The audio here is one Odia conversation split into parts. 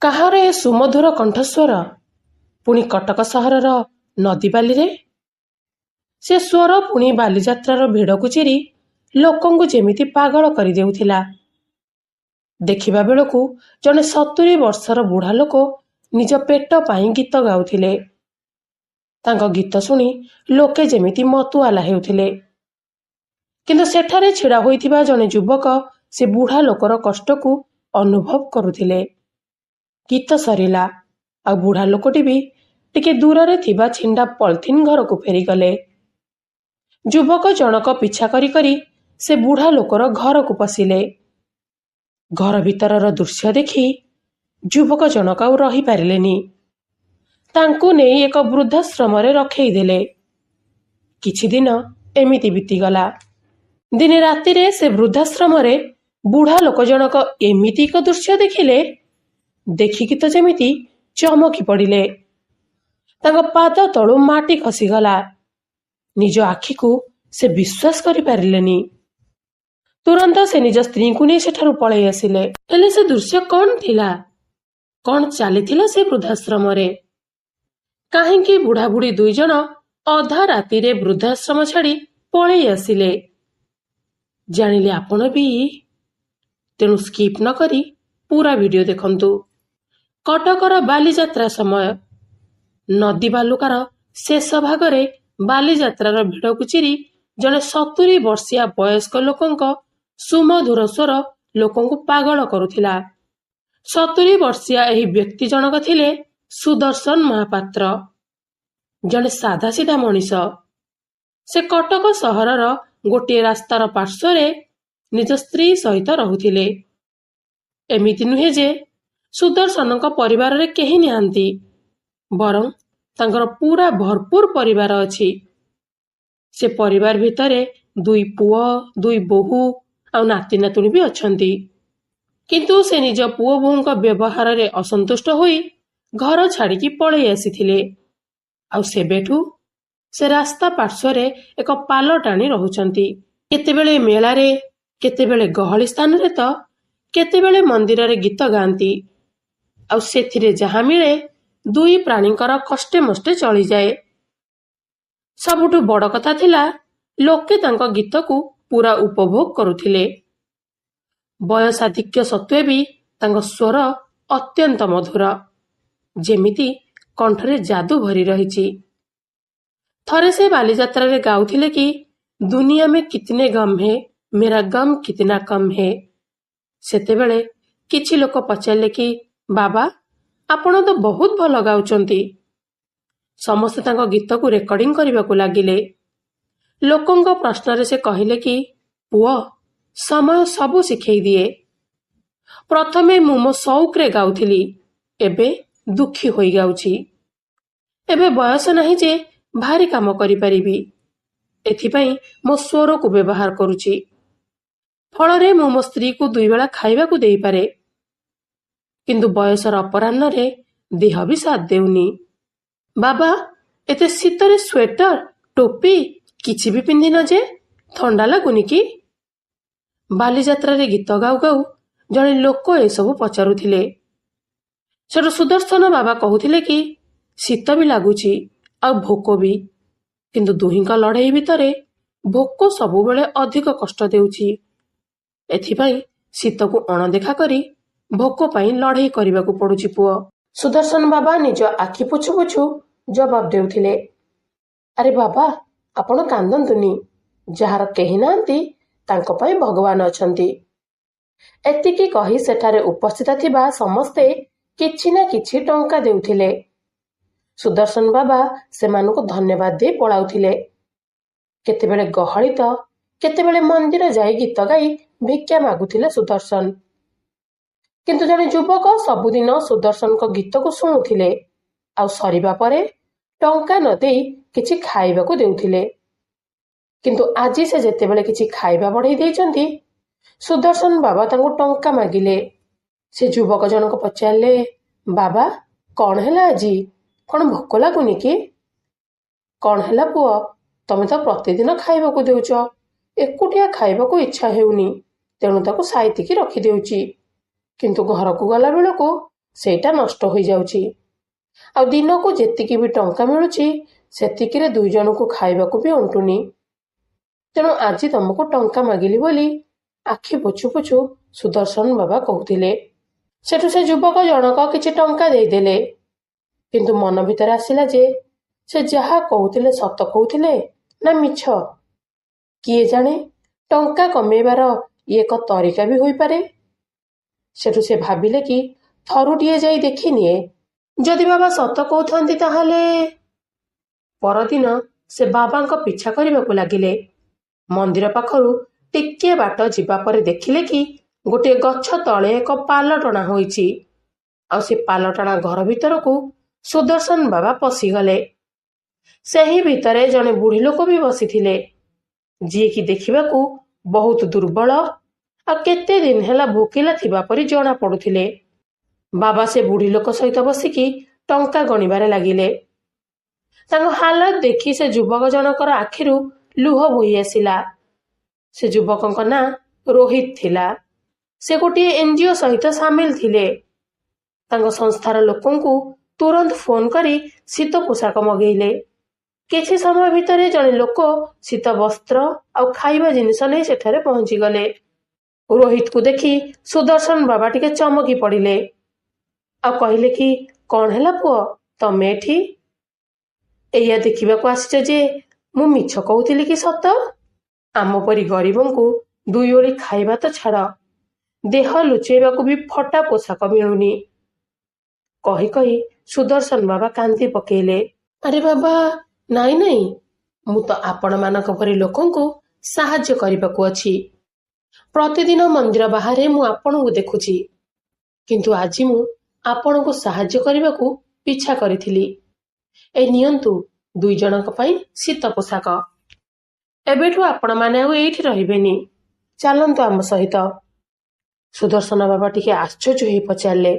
କାହାର ଏ ସୁମଧୁର କଣ୍ଠସ୍ୱର ପୁଣି କଟକ ସହରର ନଦୀ ବାଲିରେ? ସେ ସ୍ୱର ପୁଣି ବାଲିଯାତ୍ରାର ଭିଡ଼କୁ ଚିରି ଲୋକଙ୍କୁ ଯେମିତି ପାଗଳ କରିଦେଉଥିଲା। ଦେଖିବା ବେଳକୁ ଜଣେ 70 ବର୍ଷର ବୁଢ଼ା ଲୋକ ନିଜ ପେଟ ପାଇଁ ଗୀତ ଗାଉଥିଲେ। ତାଙ୍କ ଗୀତ ଶୁଣି ଲୋକେ ଯେମିତି ମତୁଆଲା ହେଉଥିଲେ। କିନ୍ତୁ ସେଠାରେ ଛିଡ଼ା ହୋଇଥିବା ଜଣେ ଯୁବକ ସେ ବୁଢ଼ା ଲୋକର କଷ୍ଟକୁ ଅନୁଭବ କରୁଥିଲେ। ଗୀତ ସରିଲା, ଆଉ ବୁଢ଼ା ଲୋକଟି ବି ଟିକେ ଦୂରରେ ଥିବା ଛିଣ୍ଡା ପଲିଥିନ୍ ଘରକୁ ଫେରିଗଲେ। ଯୁବକ ଜଣକ ପିଛା କରି କରି ସେ ବୁଢ଼ା ଲୋକର ଘରକୁ ପଶିଲେ। ଘର ଭିତରର ଦୃଶ୍ୟ ଦେଖି ଯୁବକ ଜଣକ ଆଉ ରହିପାରିଲେନି। ତାଙ୍କୁ ନେଇ ଏକ ବୃଦ୍ଧାଶ୍ରମରେ ରଖେଇଦେଲେ। କିଛି ଦିନ ଏମିତି ବିତିଗଲା। ଦିନେ ରାତିରେ ସେ ବୃଦ୍ଧାଶ୍ରମରେ ବୁଢ଼ା ଲୋକ ଜଣକ ଏମିତି ଏକ ଦୃଶ୍ୟ ଦେଖିଲେ, ଦେଖିକି ତ ଯେମିତି ଚମକି ପଡ଼ିଲେ। ତାଙ୍କ ପାଦ ତଳୁ ମାଟି ଖସିଗଲା। ନିଜ ଆଖିକୁ ସେ ବିଶ୍ୱାସ କରିପାରିଲେନି। ତୁରନ୍ତ ସେ ନିଜ ସ୍ତ୍ରୀଙ୍କୁ ନେଇ ସେଠାରୁ ପଳେଇ ଆସିଲେ। ହେଲେ ସେ ଦୃଶ୍ୟ କ'ଣ ଥିଲା? କ'ଣ ଚାଲିଥିଲା ସେ ବୃଦ୍ଧାଶ୍ରମରେ? କାହିଁକି ବୁଢ଼ାବୁଢ଼ୀ 2 ଜଣ ଅଧା ରାତିରେ ବୃଦ୍ଧାଶ୍ରମ ଛାଡ଼ି ପଳେଇ ଆସିଲେ? ଜାଣିଲେ ଆପଣ ବି? ତେଣୁ ସ୍କିପ୍ ନ କରି ପୁରା ଭିଡ଼ିଓ ଦେଖନ୍ତୁ। କଟକର ବାଲିଯାତ୍ରା ସମୟ। ନଦୀ ବାଲୁକାର ଶେଷ ଭାଗରେ ବାଲିଯାତ୍ରାର ଭିଡ଼କୁ ଚିରି ଜଣେ 70 ବର୍ଷିଆ ବୟସ୍କ ଲୋକଙ୍କ ସୁମଧୁର ସ୍ୱର ଲୋକଙ୍କୁ ପାଗଳ କରୁଥିଲା। 70 ବର୍ଷିଆ ଏହି ବ୍ୟକ୍ତି ଜଣକ ଥିଲେ ସୁଦର୍ଶନ ମହାପାତ୍ର। ଜଣେ ସାଧାସିଧା ମଣିଷ। ସେ କଟକ ସହରର ଗୋଟିଏ ରାସ୍ତାର ପାର୍ଶ୍ୱରେ ନିଜ ସ୍ତ୍ରୀ ସହିତ ରହୁଥିଲେ। ଏମିତି ନୁହେଁ ଯେ ସୁଦର୍ଶନଙ୍କ ପରିବାରରେ କେହି ନାହାନ୍ତି, ବରଂ ତାଙ୍କର ପୁରା ଭରପୁର ପରିବାର ଅଛି। ସେ ପରିବାର ଭିତରେ 2 ପୁଅ, 2 ବୋହୂ ଆଉ ନାତି ନାତୁଣୀ ବି ଅଛନ୍ତି। କିନ୍ତୁ ସେ ନିଜ ପୁଅ ବୋହୂଙ୍କ ବ୍ୟବହାରରେ ଅସନ୍ତୁଷ୍ଟ ହୋଇ ଘର ଛାଡ଼ିକି ପଳେଇ ଆସିଥିଲେ। ଆଉ ସେବେଠୁ ସେ ରାସ୍ତା ପାର୍ଶ୍ୱରେ ଏକ ପାଲ ଟାଣି ରହୁଛନ୍ତି। କେତେବେଳେ ମେଳାରେ, କେତେବେଳେ ଗହଳି ସ୍ଥାନରେ ତ କେତେବେଳେ ମନ୍ଦିରରେ ଗୀତ ଗାଆନ୍ତି। ଆଉ ସେଥିରେ ଯାହା ମିଳେ 2 ପ୍ରାଣୀଙ୍କର କଷ୍ଟେ ମଷ୍ଟେ ଚଳିଯାଏ। ସବୁଠୁ ବଡ଼ କଥା ଥିଲା, ଲୋକେ ତାଙ୍କ ଗୀତକୁ ପୁରା ଉପଭୋଗ କରୁଥିଲେ। ବୟସାଧିକ୍ୟ ସତ୍ତ୍ୱେ ବି ତାଙ୍କ ସ୍ୱର ଅତ୍ୟନ୍ତ ମଧୁର, ଯେମିତି କଣ୍ଠରେ ଯାଦୁ ଭରି ରହିଛି। ଥରେ ସେ ବାଲିଯାତ୍ରାରେ ଗାଉଥିଲେ କି, ଦୁନିଆ ମେ କିତନେ ଗମ୍ ହେ, ମେରା ଗମ୍ କିତନା କମ୍ ହେ। ସେତେବେଳେ କିଛି ଲୋକ ପଚାରିଲେ କି, ବାବା, ଆପଣ ତ ବହୁତ ଭଲ ଗାଉଛନ୍ତି। ସମସ୍ତେ ତାଙ୍କ ଗୀତକୁ ରେକର୍ଡିଂ କରିବାକୁ ଲାଗିଲେ। ଲୋକଙ୍କ ପ୍ରଶ୍ନରେ ସେ କହିଲେ କି, ପୁଅ, ସମୟ ସବୁ ଶିଖେଇ ଦିଏ। ପ୍ରଥମେ ମୁଁ ମୋ ସଉକରେ ଗାଉଥିଲି, ଏବେ ଦୁଃଖୀ ହୋଇ ଗାଉଛି। ଏବେ ବୟସ ନାହିଁ ଯେ ଭାରି କାମ କରିପାରିବି, ଏଥିପାଇଁ ମୋ ସ୍ୱରକୁ ବ୍ୟବହାର କରୁଛି। ଫଳରେ ମୁଁ ମୋ ସ୍ତ୍ରୀକୁ 2 ବେଳା ଖାଇବାକୁ ଦେଇପାରେ। କିନ୍ତୁ ବୟସର ଅପରାହ୍ନରେ ଦେହ ବି ସାଥ ଦେଉନି। ବାବା, ଏତେ ଶୀତରେ ସ୍ୱେଟର, ଟୋପି କିଛି ବି ପିନ୍ଧିନ ଯେ, ଥଣ୍ଡା ଲାଗୁନି କି? ବାଲିଯାତ୍ରାରେ ଗୀତ ଗାଉ ଗାଉ ଜଣେ ଲୋକ ଏସବୁ ପଚାରୁଥିଲେ। ସେଠୁ ସୁଦର୍ଶନ ବାବା କହୁଥିଲେ କି, ଶୀତ ବି ଲାଗୁଛି ଆଉ ଭୋକ ବି। କିନ୍ତୁ ଦୁହିଁଙ୍କ ଲଢ଼େଇ ଭିତରେ ଭୋକ ସବୁବେଳେ ଅଧିକ କଷ୍ଟ ଦେଉଛି। ଏଥିପାଇଁ ଶୀତକୁ ଅଣଦେଖା କରି ଭୋକ ପାଇଁ ଲଢ଼େଇ କରିବାକୁ ପଡୁଛି ପୁଅ। ସୁଦର୍ଶନ ବାବା ନିଜ ଆଖି ପୋଛୁ ପୋଛୁ ଜବାବ ଦେଉଥିଲେ, ଆରେ ବାବା, ଆପଣ କାନ୍ଦନ୍ତୁନି। ଯାହାର କେହି ନାହାନ୍ତି, ତାଙ୍କ ପାଇଁ ଭଗବାନ ଅଛନ୍ତି। ଏତିକି କହି ସେଠାରେ ଉପସ୍ଥିତ ଥିବା ସମସ୍ତେ କିଛି ନା କିଛି ଟଙ୍କା ଦେଉଥିଲେ। ସୁଦର୍ଶନ ବାବା ସେମାନଙ୍କୁ ଧନ୍ୟବାଦ ଦେଇ ପଳାଉଥିଲେ। କେତେବେଳେ ଗହଳି ତ କେତେବେଳେ ମନ୍ଦିର ଯାଇ ଗୀତ ଗାଇ ଭିକ୍ଷା ମାଗୁଥିଲେ ସୁଦର୍ଶନ। କିନ୍ତୁ ଜଣେ ଯୁବକ ସବୁଦିନ ସୁଦର୍ଶନଙ୍କ ଗୀତକୁ ଶୁଣୁଥିଲେ, ଆଉ ସରିବା ପରେ ଟଙ୍କା ନ ଦେଇ କିଛି ଖାଇବାକୁ ଦେଉଥିଲେ। କିନ୍ତୁ ଆଜି ସେ ଯେତେବେଳେ କିଛି ଖାଇବା ବଢ଼େଇ ଦେଇଛନ୍ତି, ସୁଦର୍ଶନ ବାବା ତାଙ୍କୁ ଟଙ୍କା ମାଗିଲେ। ସେ ଯୁବକ ଜଣକ ପଚାରିଲେ, ବାବା, କ'ଣ ହେଲା ଆଜି? କ'ଣ ଭୋକ ଲାଗୁନି କି? କ'ଣ ହେଲା ପୁଅ, ତମେ ତ ପ୍ରତିଦିନ ଖାଇବାକୁ ଦେଉଛ, ଏକୁଟିଆ ଖାଇବାକୁ ଇଚ୍ଛା ହେଉନି, ତେଣୁ ତାକୁ ସାଇତିକି ରଖିଦେଉଛି। କିନ୍ତୁ ଘରକୁ ଗଲା ବେଳକୁ ସେଇଟା ନଷ୍ଟ ହୋଇଯାଉଛି। ଆଉ ଦିନକୁ ଯେତିକି ବି ଟଙ୍କା ମିଳୁଛି ସେତିକିରେ 2 ଜଣଙ୍କୁ ଖାଇବାକୁ ବି ଅଣ୍ଟୁନି। ତେଣୁ ଆଜି ତମକୁ ଟଙ୍କା ମାଗିଲି ବୋଲି ଆଖି ପୋଛୁ ପୋଛୁ ସୁଦର୍ଶନ ବାବା କହୁଥିଲେ। ସେଠୁ ସେ ଯୁବକ ଜଣକ କିଛି ଟଙ୍କା ଦେଇଦେଲେ। କିନ୍ତୁ ମନ ଭିତରେ ଆସିଲା ଯେ ସେ ଯାହା କହୁଥିଲେ ସତ କହୁଥିଲେ ନା ମିଛ। କିଏ ଜାଣେ, ଟଙ୍କା କମେଇବାର ଇଏ ଏକ ତରିକା ବି ହୋଇପାରେ। ସେଠୁ ସେ ଭାବିଲେ କି ଥରୁଟିଏ ଯାଇ ଦେଖିନିଏ, ଯଦି ବାବା ସତ କହୁଥାନ୍ତି ତାହେଲେ। ପରଦିନ ସେ ବାବାଙ୍କ ପିଛା କରିବାକୁ ଲାଗିଲେ। ମନ୍ଦିର ପାଖରୁ ଟିକିଏ ବାଟ ଯିବା ପରେ ଦେଖିଲେ କି ଗୋଟିଏ ଗଛ ତଳେ ଏକ ପାଲ ଟଣା ହୋଇଛି। ଆଉ ସେ ପାଲ ଟଣା ଘର ଭିତରକୁ ସୁଦର୍ଶନ ବାବା ପଶିଗଲେ। ସେହି ଭିତରେ ଜଣେ ବୁଢୀ ଲୋକ ବି ବସିଥିଲେ, ଯିଏକି ଦେଖିବାକୁ ବହୁତ ଦୁର୍ବଳ ଆଉ କେତେ ଦିନ ହେଲା ଭୋକିଲା ଥିବା ପରି ଜଣା ପଡୁଥିଲେ। ବାବା ସେ ବୁଢୀ ଲୋକ ସହିତ ବସିକି ଟଙ୍କା ଗଣିବାରେ ଲାଗିଲେ। ତାଙ୍କ ହାଲତ ଦେଖି ସେ ଯୁବକ ଜଣକର ଆଖିରୁ ଲୁହ ବୋହି ଆସିଲା। ସେ ଯୁବକଙ୍କ ନାଁ ରୋହିତ ଥିଲା। ସେ ଗୋଟିଏ NGO ସହିତ ସାମିଲ ଥିଲେ। ତାଙ୍କ ସଂସ୍ଥାର ଲୋକଙ୍କୁ ତୁରନ୍ତ ଫୋନ କରି ଶୀତ ପୋଷାକ ମଗେଇଲେ। କିଛି ସମୟ ଭିତରେ ଜଣେ ଲୋକ ଶୀତ ବସ୍ତ୍ର ଆଉ ଖାଇବା ଜିନିଷ ନେଇ ସେଠାରେ ପହଞ୍ଚିଗଲେ। ରୋହିତକୁ ଦେଖି ସୁଦର୍ଶନ ବାବା ଟିକେ ଚମକି ପଡିଲେ ଆଉ କହିଲେ କି, କଣ ହେଲା ପୁଅ, ତମେ ଏଠି? ଏଇଆ ଦେଖିବାକୁ ଆସିଛ ଯେ ମୁଁ ମିଛ କହୁଥିଲି କି ସତ? ଆମ ପରି ଗରିବଙ୍କୁ 2 ଓଳି ଖାଇବା ତ ଛାଡ଼, ଦେହ ଲୁଚେଇବାକୁ ବି ଫଟା ପୋଷାକ ମିଳୁନି। କହି କହି ସୁଦର୍ଶନ ବାବା କାନ୍ଦି ପକେଇଲେ। ଆରେ ବାବା, ନାଇଁ ନାଇଁ, ମୁଁ ତ ଆପଣମାନଙ୍କ ପରି ଲୋକଙ୍କୁ ସାହାଯ୍ୟ କରିବାକୁ ଅଛି। ପ୍ରତିଦିନ ମନ୍ଦିର ବାହାରେ ମୁଁ ଆପଣଙ୍କୁ ଦେଖୁଛି, କିନ୍ତୁ ଆଜି ମୁଁ ଆପଣଙ୍କୁ ସାହାଯ୍ୟ କରିବାକୁ ପିଛା କରିଥିଲି। ଏ ନିଅନ୍ତୁ 2 ଜଣଙ୍କ ପାଇଁ ଶୀତ ପୋଷାକ। ଏବେଠୁ ଆପଣମାନେ ଆଉ ଏଇଠି ରହିବେନି, ଚାଲନ୍ତୁ ଆମ ସହିତ। ସୁଦର୍ଶନ ବାବା ଟିକେ ଆଶ୍ଚର୍ଯ୍ୟ ହେଇ ପଚାରିଲେ,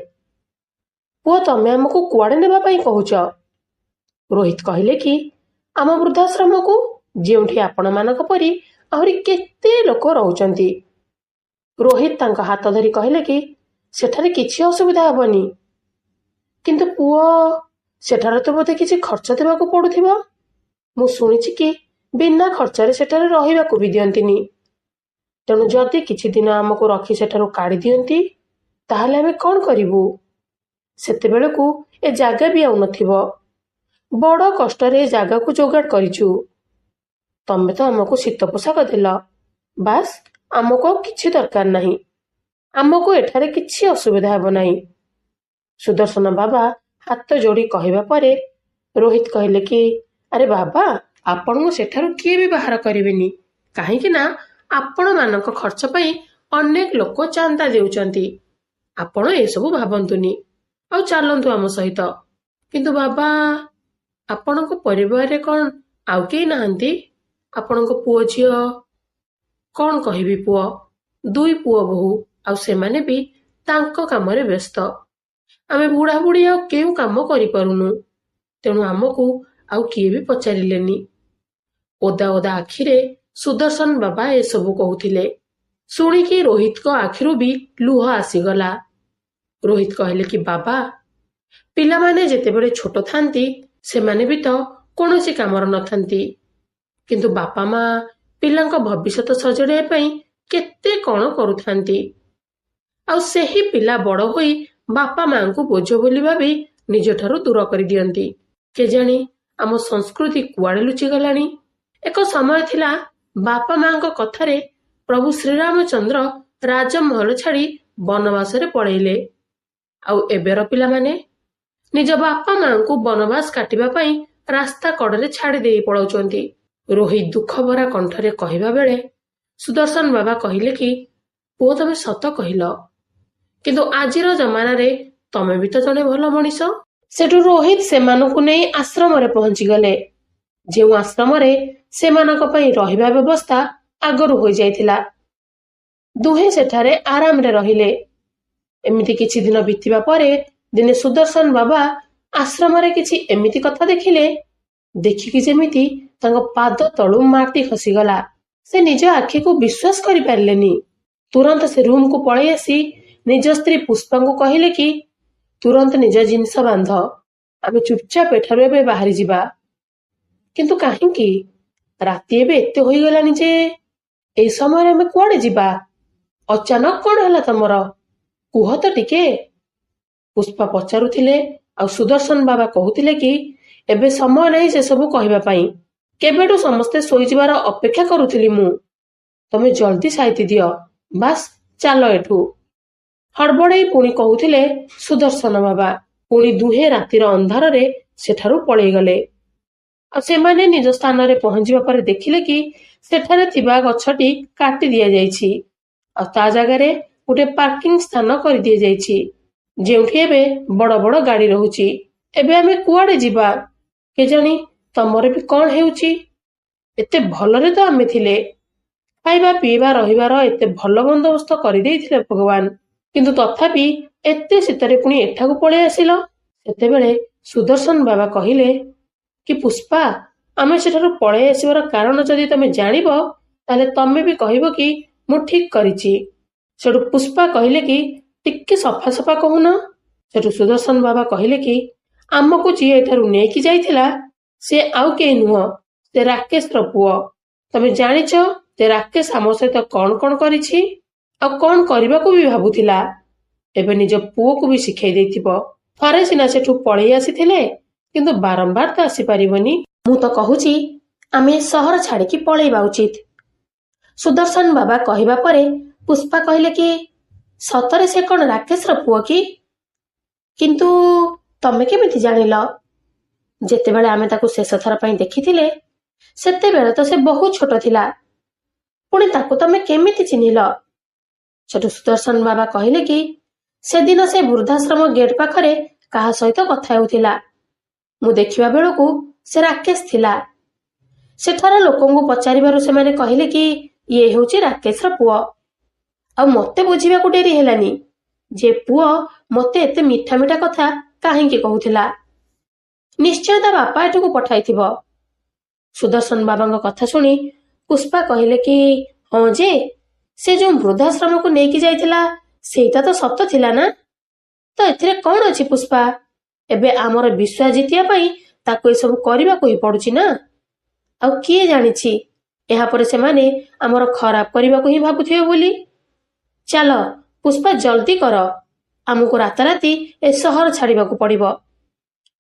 ପୁଅ ତମେ ଆମକୁ କୁଆଡେ ନେବା ପାଇଁ କହୁଛ? ରୋହିତ କହିଲେ କି, ଆମ ବୃଦ୍ଧାଶ୍ରମକୁ, ଯେଉଁଠି ଆପଣମାନଙ୍କ ପରି ଆହୁରି କେତେ ଲୋକ ରହୁଛନ୍ତି। ରୋହିତ ତାଙ୍କ ହାତ ଧରି କହିଲେ କି, ସେଠାରେ କିଛି ଅସୁବିଧା ହେବନି। କିନ୍ତୁ ପୁଅ, ସେଠାରେ ତ ବୋଧେ କିଛି ଖର୍ଚ୍ଚ ଦେବାକୁ ପଡୁଥିବ? ମୁଁ ଶୁଣିଛି କି ବିନା ଖର୍ଚ୍ଚରେ ସେଠାରେ ରହିବାକୁ ବି ଦିଅନ୍ତିନି। ତେଣୁ ଯଦି କିଛି ଦିନ ଆମକୁ ରଖି ସେଠାରୁ କାଢି ଦିଅନ୍ତି ତାହେଲେ ଆମେ କଣ କରିବୁ? ସେତେବେଳକୁ ଏ ଜାଗା ବି ଆଉ ନଥିବ। ବଡ କଷ୍ଟରେ ଏ ଜାଗାକୁ ଯୋଗାଡ଼ କରିଛୁ। ତମେ ତ ଆମକୁ ଶୀତ ପୋଷାକ ଦେଲ, ବାସ୍, ଆମକୁ ଆଉ କିଛି ଦରକାର ନାହିଁ। ଆମକୁ ଏଠାରେ କିଛି ଅସୁବିଧା ହେବ ନାହିଁ। ସୁଦର୍ଶନ ବାବା ହାତ ଯୋଡ଼ି କହିବା ପରେ ରୋହିତ କହିଲେ କି, ଆରେ ବାବା, ଆପଣଙ୍କୁ ସେଠାରୁ କିଏ ବି ବାହାର କରିବେନି, କାହିଁକି ନା ଆପଣମାନଙ୍କ ଖର୍ଚ୍ଚ ପାଇଁ ଅନେକ ଲୋକ ଚାନ୍ଦା ଦେଉଛନ୍ତି। ଆପଣ ଏସବୁ ଭାବନ୍ତୁନି, ଆଉ ଚାଲନ୍ତୁ ଆମ ସହିତ। କିନ୍ତୁ ବାବା, ଆପଣଙ୍କ ପରିବାରରେ କଣ ଆଉ କେହି ନାହାନ୍ତି? ଆପଣଙ୍କ ପୁଅ ଝିଅ? କଣ କହିବି ପୁଅ, 2 ପୁଅ ବୋହୂ, ଆଉ ସେମାନେ ବି ତାଙ୍କ କାମରେ ବ୍ୟସ୍ତ। ଆମେ ବୁଢା ବୁଢୀ ଆଉ କେଉଁ କାମ କରିପାରୁନୁ। ତେଣୁ ଆମକୁ ଆଉ କିଏ ବି ପଚାରିଲେନି। ଓଦା ଓଦା ଆଖିରେ ସୁଦର୍ଶନ ବାବା ଏସବୁ କହୁଥିଲେ। ଶୁଣିକି ରୋହିତଙ୍କ ଆଖିରୁ ବି ଲୁହ ଆସିଗଲା। ରୋହିତ କହିଲେ କି, ବାବା, ପିଲାମାନେ ଯେତେବେଳେ ଛୋଟ ଥାନ୍ତି ସେମାନେ ବି ତ କୌଣସି କାମର ନଥାନ୍ତି। କିନ୍ତୁ ବାପା ମା ପିଲାଙ୍କ ଭବିଷ୍ୟତ ସଜାଡ଼ିବା ପାଇଁ କେତେ କଣ କରୁଥାନ୍ତି। ଆଉ ସେହି ପିଲା ବଡ ହୋଇ ବାପା ମାଙ୍କୁ ବୋଝ ବୋଲି ଭାବି ନିଜଠାରୁ ଦୂର କରିଦିଅନ୍ତି। କେଜାଣି ଆମ ସଂସ୍କୃତି କୁଆଡେ ଲୁଚିଗଲାଣି। ଏକ ସମୟ ଥିଲା ବାପା ମାଙ୍କ କଥାରେ ପ୍ରଭୁ ଶ୍ରୀରାମଚନ୍ଦ୍ର ରାଜମହଲ ଛାଡି ବନବାସରେ ପଳେଇଲେ। ଆଉ ଏବେର ପିଲାମାନେ ନିଜ ବାପା ମାଙ୍କୁ ବନବାସ କାଟିବା ପାଇଁ ରାସ୍ତା କଡରେ ଛାଡି ଦେଇ ପଳାଉଛନ୍ତି। ରୋହିତ ଦୁଃଖ ଭରା କଣ୍ଠରେ କହିବା ବେଳେ ସୁଦର୍ଶନ ବାବା କହିଲେ କି, ପୁଅ ତମେ ସତ କହିଲ, କିନ୍ତୁ ଆଜିର ଜମାନାରେ ତମେ ବି ତ ଜଣେ ଭଲ ମଣିଷ। ସେଠୁ ରୋହିତ ସେମାନଙ୍କୁ ନେଇ ଆଶ୍ରମରେ ପହଞ୍ଚିଗଲେ, ଯେଉଁ ଆଶ୍ରମରେ ସେମାନଙ୍କ ପାଇଁ ରହିବା ବ୍ୟବସ୍ଥା ଆଗରୁ ହୋଇଯାଇଥିଲା। ଦୁହେଁ ସେଠାରେ ଆରାମରେ ରହିଲେ। ଏମିତି କିଛି ଦିନ ବିତିବା ପରେ ଦିନେ ସୁଦର୍ଶନ ବାବା ଆଶ୍ରମରେ କିଛି ଏମିତି କଥା ଦେଖିଲେ, ଦେଖିକି ଯେମିତି ତାଙ୍କ ପାଦ ତଳୁ ମାଟି ଖସିଗଲା। ସେ ନିଜ ଆଖିକୁ ବିଶ୍ୱାସ କରିପାରିଲେନି। ତୁରନ୍ତ ସେ ରୁମକୁ ପଳେଇ ଆସି ନିଜ ସ୍ତ୍ରୀ ପୁଷ୍ପାଙ୍କୁ କହିଲେ କି, ତୁରନ୍ତ ନିଜ ଜିନିଷ ବାନ୍ଧ, ଆମେ ଚୁପଚାପ ଏଠାରୁ ଏବେ ବାହାରି ଯିବା। କିନ୍ତୁ କାହିଁକି? ରାତି ଏବେ ଏତେ ହୋଇଗଲାଣି ଯେ ଏଇ ସମୟରେ ଆମେ କୁଆଡେ ଯିବା? ଅଚାନକ କଣ ହେଲା ତମର? କୁହ ତ ଟିକେ। ପୁଷ୍ପା ପଚାରୁଥିଲେ ଆଉ ସୁଦର୍ଶନ ବାବା କହୁଥିଲେ କି ଏବେ ସମୟ ନାହିଁ ସେସବୁ କହିବା ପାଇଁ। କେବେଠୁ ସମସ୍ତେ ଶୋଇଯିବାର ଅପେକ୍ଷା କରୁଥିଲି ମୁଁ। ତମେ ଜଲ୍ଦି ସାଇତି ଦିଅ, ବାସ୍ ଚାଲ ଏଠୁ। ହଡ଼ବଡ଼େଇ ପୁଣି କହୁଥିଲେ ସୁଦର୍ଶନ ବାବା। ପୁଣି ଦୁହେଁ ରାତିର ଅନ୍ଧାରରେ ସେଠାରୁ ପଳେଇଗଲେ। ଆଉ ସେମାନେ ନିଜ ସ୍ଥାନରେ ପହଞ୍ଚିବା ପରେ ଦେଖିଲେ କି ସେଠାରେ ଥିବା ଗଛଟି କାଟି ଦିଆଯାଇଛି ଆଉ ତା ଜାଗାରେ ଗୋଟେ ପାର୍କିଂ ସ୍ଥାନ କରିଦିଆଯାଇଛି, ଯେଉଁଠି ଏବେ ବଡ ବଡ ଗାଡି ରହୁଛି। ଏବେ ଆମେ କୁଆଡେ ଯିବା କେଜାଣି? ତମର ବି କଣ ହେଉଛି? ଏତେ ଭଲରେ ତ ଆମେ ଥିଲେ। ଖାଇବା ପିଇବା ରହିବାର ଏତେ ଭଲ ବନ୍ଦୋବସ୍ତ କରିଦେଇଥିଲେ ଭଗବାନ, କିନ୍ତୁ ତଥାପି ଏତେ ଶୀତରେ ପୁଣି ଏଠାକୁ ପଳେଇ ଆସିଲ। ସେତେବେଳେ ସୁଦର୍ଶନ ବାବା କହିଲେ କି ପୁଷ୍ପା, ଆମେ ସେଠାରୁ ପଳେଇ ଆସିବାର କାରଣ ଯଦି ତମେ ଜାଣିବ ତାହେଲେ ତମେ ବି କହିବ କି ମୁଁ ଠିକ କରିଛି। ସେଠୁ ପୁଷ୍ପା କହିଲେ କି ଟିକେ ସଫା ସଫା କହୁନ। ସେଠୁ ସୁଦର୍ଶନ ବାବା କହିଲେ କି ଆମକୁ ଯିଏ ଏଠାରୁ ନେଇକି ଯାଇଥିଲା ସେ ଆଉ କେହି ନୁହଁ, ସେ ରାକେଶର ପୁଅ। ତମେ ଜାଣିଛ ଯେ ରାକେଶ ଆମ ସହିତ କଣ କଣ କରିଛି ଆଉ କଣ କରିବାକୁ ବି ଭାବୁଥିଲା। ଏବେ ନିଜ ପୁଅକୁ ବି ଶିଖେଇ ଦେଇଥିବ। ଥରେ ସିନା ସେଠୁ ପଳେଇ ଆସିଥିଲେ, କିନ୍ତୁ ବାରମ୍ବାର ତ ଆସିପାରିବନି। ମୁଁ ତ କହୁଛି ଆମେ ସହର ଛାଡିକି ପଳେଇବା ଉଚିତ। ସୁଦର୍ଶନ ବାବା କହିବା ପରେ ପୁଷ୍ପା କହିଲେ କି ସତରେ ସେ କଣ ରାକେଶର ପୁଅ କି? କିନ୍ତୁ ତମେ କେମିତି ଜାଣିଲ? ଯେତେବେଳେ ଆମେ ତାକୁ ଶେଷ ଥର ପାଇଁ ଦେଖିଥିଲେ ସେତେବେଳେ ତ ସେ ବହୁତ ଛୋଟ ଥିଲା, ପୁଣି ତାକୁ ତମେ କେମିତି ଚିହ୍ନିଲ? ସେଠୁ ସୁଦର୍ଶନ ବାବା କହିଲେ କି ସେଦିନ ସେ ବୃଦ୍ଧାଶ୍ରମ ଗେଟ୍ ପାଖରେ କାହା ସହିତ କଥା ହେଉଥିଲା। ମୁଁ ଦେଖିବା ବେଳକୁ ସେ ରାକେଶ ଥିଲା। ସେଠାର ଲୋକଙ୍କୁ ପଚାରିବାରୁ ସେମାନେ କହିଲେ କି ଇଏ ହେଉଛି ରାକେଶର ପୁଅ। ଆଉ ମତେ ବୁଝିବାକୁ ଡେରି ହେଲାନି ଯେ ପୁଅ ମତେ ଏତେ ମିଠା ମିଠା କଥା କାହିଁକି କହୁଥିଲା। ନିଶ୍ଚୟ ତା ବାପା ଏଠକୁ ପଠାଇଥିବ। ସୁଦର୍ଶନ ବାବାଙ୍କ କଥା ଶୁଣି ପୁଷ୍ପା କହିଲେ କି ହଁ ଯେ ସେ ଯୋଉ ବୃଦ୍ଧାଶ୍ରମକୁ ନେଇକି ଯାଇଥିଲା ସେଇଟା ତ ସତ ଥିଲା ନା? ତ ଏଥିରେ କଣ ଅଛି ପୁଷ୍ପା? ଏବେ ଆମର ବିଶ୍ୱାସ ଜିତିବା ପାଇଁ ତାକୁ ଏସବୁ କରିବାକୁ ହିଁ ପଡୁଛି ନା। ଆଉ କିଏ ଜାଣିଛି ଏହାପରେ ସେମାନେ ଆମର ଖରାପ କରିବାକୁ ହିଁ ଭାବୁଥିବେ ବୋଲି। ଚାଲ ପୁଷ୍ପା ଜଲ୍ଦି କର, ଆମକୁ ରାତାରାତି ଏ ସହର ଛାଡିବାକୁ ପଡିବ।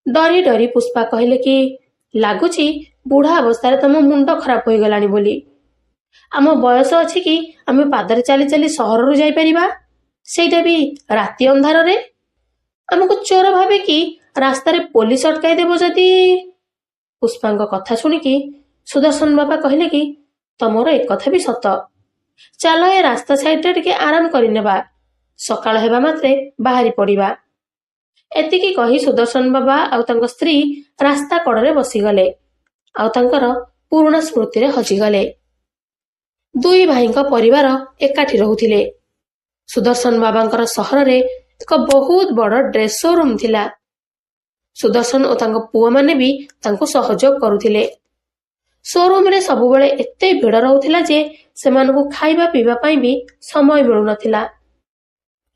ଡରି ଡରି ପୁଷ୍ପା କହିଲେ କି ଲାଗୁଛି ବୁଢା ଅବସ୍ଥାରେ ତମ ମୁଣ୍ଡ ଖରାପ ହୋଇଗଲାଣି ବୋଲି। ଆମ ବୟସ ଅଛି କି ଆମେ ପାଦରେ ଚାଲି ଚାଲି ସହରରୁ ଯାଇପାରିବା, ସେଇଟା ବି ରାତି ଅନ୍ଧାରରେ? ଆମକୁ ଚୋର ଭାବିକି ରାସ୍ତାରେ ପୋଲିସ ଅଟକାଇ ଦେବ ଯଦି? ପୁଷ୍ପାଙ୍କ କଥା ଶୁଣିକି ସୁଦର୍ଶନ ବାବା କହିଲେ କି ତମର ଏକଥା ବି ସତ। ଚାଲ ଏ ରାସ୍ତା ସାଇଡରେ ଟିକେ ଆରାମ କରିନେବା, ସକାଳ ହେବା ମାତ୍ରେ ବାହାରି ପଡିବା। ଏତିକି କହି ସୁଦର୍ଶନ ବାବା ଆଉ ତାଙ୍କ ସ୍ତ୍ରୀ ରାସ୍ତା କଡ଼ରେ ବସିଗଲେ ଆଉ ତାଙ୍କର ପୁରୁଣା ସ୍ମୃତିରେ ହଜିଗଲେ। ଦୁଇ ଭାଇଙ୍କ ପରିବାର ଏକାଠି ରହୁଥିଲେ। ସୁଦର୍ଶନ ବାବାଙ୍କର ସହରରେ ଏକ ବହୁତ ବଡ଼ ଡ୍ରେସ୍ ଶୋରୁମ ଥିଲା। ସୁଦର୍ଶନ ଓ ତାଙ୍କ ପୁଅମାନେ ବି ତାଙ୍କୁ ସହଯୋଗ କରୁଥିଲେ। ଶୋରୁମରେ ସବୁବେଳେ ଏତେ ଭିଡ଼ ରହୁଥିଲା ଯେ ସେମାନଙ୍କୁ ଖାଇବା ପିଇବା ପାଇଁ ବି ସମୟ ମିଳୁନଥିଲା।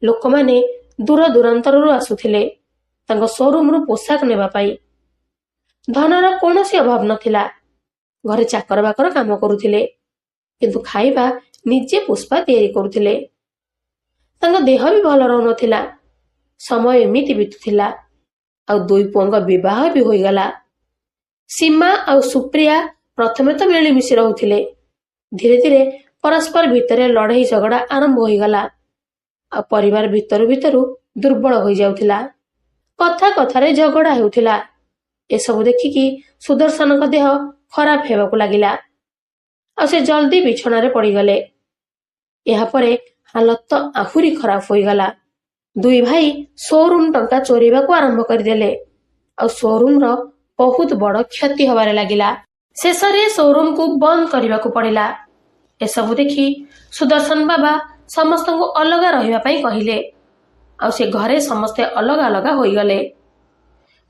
ଲୋକମାନେ ଦୂର ଦୂରାନ୍ତରରୁ ଆସୁଥିଲେ ତାଙ୍କ ଶୋରୁମରୁ ପୋଷାକ ନେବା ପାଇଁ। ଧନର କୌଣସି ଅଭାବ ନଥିଲା। ଘରେ ଚାକର ବାକର କାମ କରୁଥିଲେ, କିନ୍ତୁ ଖାଇବା ନିଜେ ପୁଷ୍ପା ତିଆରି କରୁଥିଲେ। ତାଙ୍କ ଦେହ ବି ଭଲ ରହୁନଥିଲା। ସମୟ ଏମିତି ବିତୁଥିଲା ଆଉ ଦୁଇ ପୁଅଙ୍କ ବିବାହ ବି ହୋଇଗଲା। ସୀମା ଆଉ ସୁପ୍ରିୟା ପ୍ରଥମେ ତ ମିଳିମିଶି ରହୁଥିଲେ, ଧୀରେ ଧୀରେ ପରସ୍ପର ଭିତରେ ଲଢ଼େଇ ଝଗଡ଼ା ଆରମ୍ଭ ହୋଇଗଲା ଆଉ ପରିବାର ଭିତରୁ ଭିତରୁ ଦୁର୍ବଳ ହୋଇଯାଉଥିଲା। କଥା କଥାରେ ଝଗଡ଼ା ହେଉଥିଲା। ଏସବୁ ଦେଖିକି ସୁଦର୍ଶନଙ୍କ ଦେହ ଖରାପ ହେବାକୁ ଲାଗିଲା ଆଉ ସେ ଜଲ୍ଦି ବିଛଣାରେ ପଡ଼ିଗଲେ। ଏହାପରେ ହାଲତ ତ ଆହୁରି ଖରାପ ହୋଇଗଲା। ଦୁଇ ଭାଇ ଶୋରୁମ ଟଙ୍କା ଚୋରେଇବାକୁ ଆରମ୍ଭ କରିଦେଲେ ଆଉ ଶୋରୁମର ବହୁତ ବଡ଼ କ୍ଷତି ହେବାରେ ଲାଗିଲା। ଶେଷରେ ଶୋରୁମକୁ ବନ୍ଦ କରିବାକୁ ପଡ଼ିଲା। ଏସବୁ ଦେଖି ସୁଦର୍ଶନ ବାବା ସମସ୍ତଙ୍କୁ ଅଲଗା ରହିବା ପାଇଁ କହିଲେ ଆଉ ସେ ଘରେ ସମସ୍ତେ ଅଲଗା ଅଲଗା ହୋଇଗଲେ।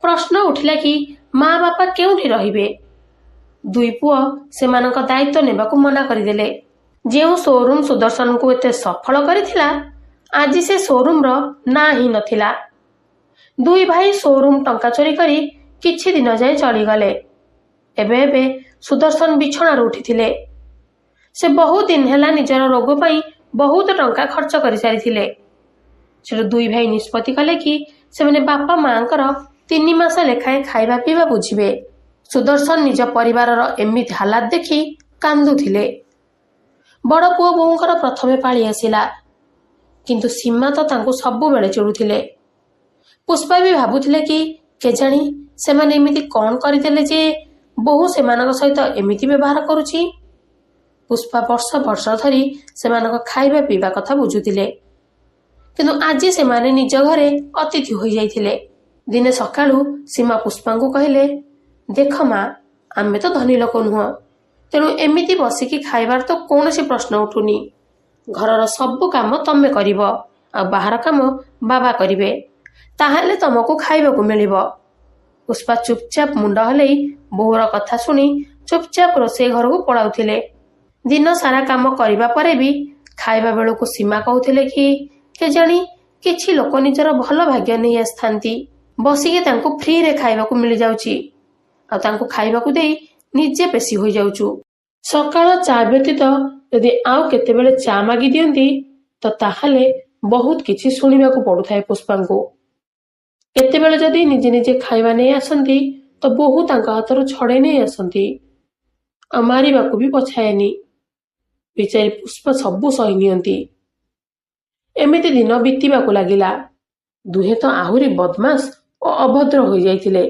ପ୍ରଶ୍ନ ଉଠିଲା କି ମା ବାପା କେଉଁଠି ରହିବେ? ଦୁଇ ପୁଅ ସେମାନଙ୍କ ଦାୟିତ୍ୱ ନେବାକୁ ମନା କରିଦେଲେ। ଯେଉଁ ଶୋରୁମ ସୁଦର୍ଶନଙ୍କୁ ଏତେ ସଫଳ କରିଥିଲା, ଆଜି ସେ ଶୋରୁମର ନାଁ ହିଁ ନଥିଲା। ଦୁଇ ଭାଇ ସୋରୁମ ଟଙ୍କା ଚୋରି କରି କିଛି ଦିନ ଯାଏ ଚଳିଗଲେ। ଏବେ ଏବେ ସୁଦର୍ଶନ ବିଛଣାରୁ ଉଠିଥିଲେ। ସେ ବହୁତ ଦିନ ହେଲା ନିଜର ରୋଗ ପାଇଁ ବହୁତ ଟଙ୍କା ଖର୍ଚ୍ଚ କରିସାରିଥିଲେ। ସେଠୁ ଦୁଇ ଭାଇ ନିଷ୍ପତ୍ତି କଲେ କି ସେମାନେ ବାପା ମାଙ୍କର 3 ମାସ ଲେଖାଏଁ ଖାଇବା ପିଇବା ବୁଝିବେ। ସୁଦର୍ଶନ ନିଜ ପରିବାରର ଏମିତି ହାଲାତ ଦେଖି କାନ୍ଦୁଥିଲେ। ବଡ଼ ପୁଅ ବୋଉଙ୍କର ପ୍ରଥମେ ପାଳି ଆସିଲା, କିନ୍ତୁ ସୀମା ତ ତାଙ୍କୁ ସବୁବେଳେ ଚିଡୁଥିଲେ। ପୁଷ୍ପା ବି ଭାବୁଥିଲେ କି କେଜାଣି ସେମାନେ ଏମିତି କଣ କରିଦେଲେ ଯେ ବୋହୂ ସେମାନଙ୍କ ସହିତ ଏମିତି ବ୍ୟବହାର କରୁଛି। ପୁଷ୍ପା ବର୍ଷ ବର୍ଷ ଧରି ସେମାନଙ୍କ ଖାଇବା ପିଇବା କଥା ବୁଝୁଥିଲେ, କିନ୍ତୁ ଆଜି ସେମାନେ ନିଜ ଘରେ ଅତିଥି ହୋଇଯାଇଥିଲେ। ଦିନେ ସକାଳୁ ସୀମା ପୁଷ୍ପାଙ୍କୁ କହିଲେ, ଦେଖ ମା, ଆମେ ତ ଧନୀ ଲୋକ ନୁହଁ, ତେଣୁ ଏମିତି ବସିକି ଖାଇବାର ତ କୌଣସି ପ୍ରଶ୍ନ ଉଠୁନି। ଘରର ସବୁ କାମ ତମେ କରିବ, ଆଉ ବାହାର କାମ ବାବା କରିବେ, ତାହେଲେ ତମକୁ ଖାଇବାକୁ ମିଳିବ। ପୁଷ୍ପା ଚୁପଚାପ ମୁଣ୍ଡ ହଲେଇ ବୋହୂର କଥା ଶୁଣି ଚୁପଚାପ ରୋଷେଇ ଘରକୁ ପଳାଉଥିଲେ। ଦିନ ସାରା କାମ କରିବା ପରେ ବି ଖାଇବା ବେଳକୁ ସୀମା କହୁଥିଲେ କି କେଜାଣି କିଛି ଲୋକ ନିଜର ଭଲ ଭାଗ୍ୟ ନେଇ ଆସିଥାନ୍ତି, ବସିକି ତାଙ୍କୁ ଫ୍ରିରେ ଖାଇବାକୁ ମିଳିଯାଉଛି, ଆଉ ତାଙ୍କୁ ଖାଇବାକୁ ଦେଇ ନିଜେ ପେଶି ହୋଇଯାଉଛୁ। ସକାଳ ଚା ବ୍ୟତୀତ ଯଦି ଆଉ କେତେବେଳେ ଚା ମାଗି ଦିଅନ୍ତି ତ ତାହେଲେ ବହୁତ କିଛି ଶୁଣିବାକୁ ପଡୁଥାଏ ପୁଷ୍ପାଙ୍କୁ। କେତେବେଳେ ଯଦି ନିଜେ ନିଜେ ଖାଇବା ନେଇ ଆସନ୍ତି ତ ବୋହୂ ତାଙ୍କ ହାତରୁ ଛଡେଇ ନେଇ ଆସନ୍ତି, ଆଉ ମାରିବାକୁ ବି ପଛାଏନି। ବିଚାରୀ ପୁଷ୍ପା ସବୁ ସହି ନିଅନ୍ତି। ଏମିତି ଦିନ ବିତିବାକୁ ଲାଗିଲା। ଦୁହେଁ ତ ଆହୁରି ବଦମାସ ଓ ଅଭଦ୍ର ହୋଇଯାଇଥିଲେ।